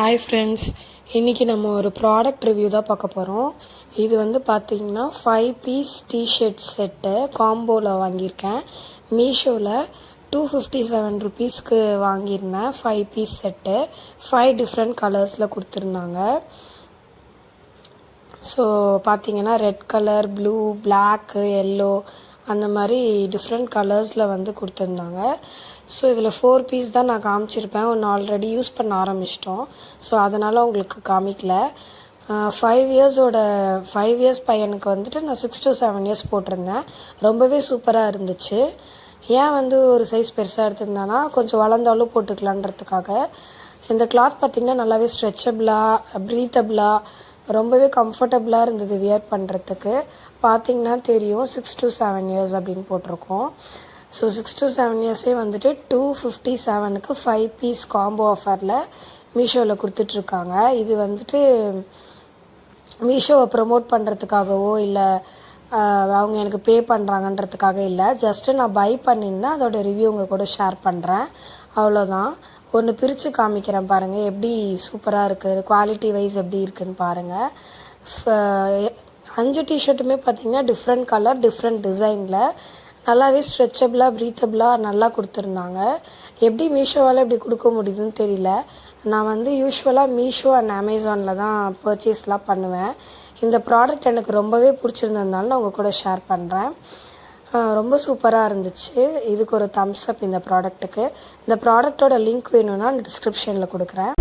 Hi friends, இன்றைக்கி நம்ம ஒரு ப்ராடக்ட் ரிவ்யூ தான் பார்க்க போகிறோம். இது வந்து பார்த்திங்கன்னா 5 பீஸ் டிஷர்ட் செட்டு காம்போவில் வாங்கியிருக்கேன். மீஷோவில் 257 ருபீஸ்க்கு வாங்கியிருந்தேன். 5 பீஸ் செட்டு 5 டிஃப்ரெண்ட் கலர்ஸில் கொடுத்துருந்தாங்க. ஸோ பார்த்திங்கன்னா red colour, blue, black, yellow அந்த மாதிரி டிஃப்ரெண்ட் கலர்ஸில் வந்து கொடுத்துருந்தாங்க. ஸோ இதில் 4 பீஸ் தான் நான் காமிச்சிருப்பேன். ஒன்று ஆல்ரெடி யூஸ் பண்ண ஆரம்பிச்சிட்டோம். ஸோ அதனால் உங்களுக்கு காமிக்கல. 5 இயர்ஸ் பையனுக்கு வந்துட்டு நான் 6 to 7 இயர்ஸ் போட்டிருந்தேன். ரொம்பவே சூப்பராக இருந்துச்சு. ஏன் வந்து ஒரு சைஸ் பெருசாக எடுத்திருந்தானா கொஞ்சம் வளர்ந்தாலும் போட்டுக்கலான்றதுக்காக. இந்த கிளாத் பார்த்திங்கன்னா நல்லாவே ஸ்ட்ரெச்சபிளாக, ப்ரீத்தபிளாக, ரொம்பவே கம்ஃபர்டபுளாக இருந்தது வியர் பண்ணுறதுக்கு. பார்த்திங்கன்னா தெரியும் 6 to 7 இயர்ஸ் அப்படின்னு போட்டிருக்கோம். ஸோ 6 to 7 இயர்ஸே வந்துட்டு 257க்கு 5 பீஸ் காம்போ ஆஃபரில் மீஷோவில் கொடுத்துட்ருக்காங்க. இது வந்துட்டு மீஷோவை ப்ரமோட் பண்ணுறதுக்காகவோ இல்லை அவங்க எனக்கு பே பண்ணுறாங்கன்றதுக்காக இல்லை. ஜஸ்ட்டு நான் பை பண்ணியிருந்தேன், அதோடய ரிவ்யூ உங்கள் கூட ஷேர் பண்ணுறேன், அவ்வளோதான். ஒன்று பிரித்து காமிக்கிறேன் பாருங்கள், எப்படி சூப்பராக இருக்குது, குவாலிட்டி வைஸ் எப்படி இருக்குதுன்னு பாருங்கள். 5 டிஷர்ட்டுமே பார்த்திங்கன்னா டிஃப்ரெண்ட் கலர், டிஃப்ரெண்ட் டிசைனில் நல்லாவே ஸ்ட்ரெச்சபிளாக, ப்ரீத்தபிளாக நல்லா கொடுத்துருந்தாங்க. எப்படி மீஷோவால் இப்படி கொடுக்க முடியுதுன்னு தெரியல. நான் வந்து யூஸ்வலாக மீஷோ அண்ட் அமேசானில் தான் பர்ச்சேஸ்லாம் பண்ணுவேன். இந்த ப்ராடக்ட் எனக்கு ரொம்பவே பிடிச்சிருந்ததுனால நான் உங்கள் கூட ஷேர் பண்ணுறேன். ரொம்ப சூப்பராக இருந்துச்சு. இதுக்கு ஒரு தம்ஸ் அப் இந்த ப்ராடக்ட்டுக்கு. இந்த ப்ராடக்டோட லிங்க் வேணும்னா டிஸ்கிரிப்ஷனில் கொடுக்குறேன்.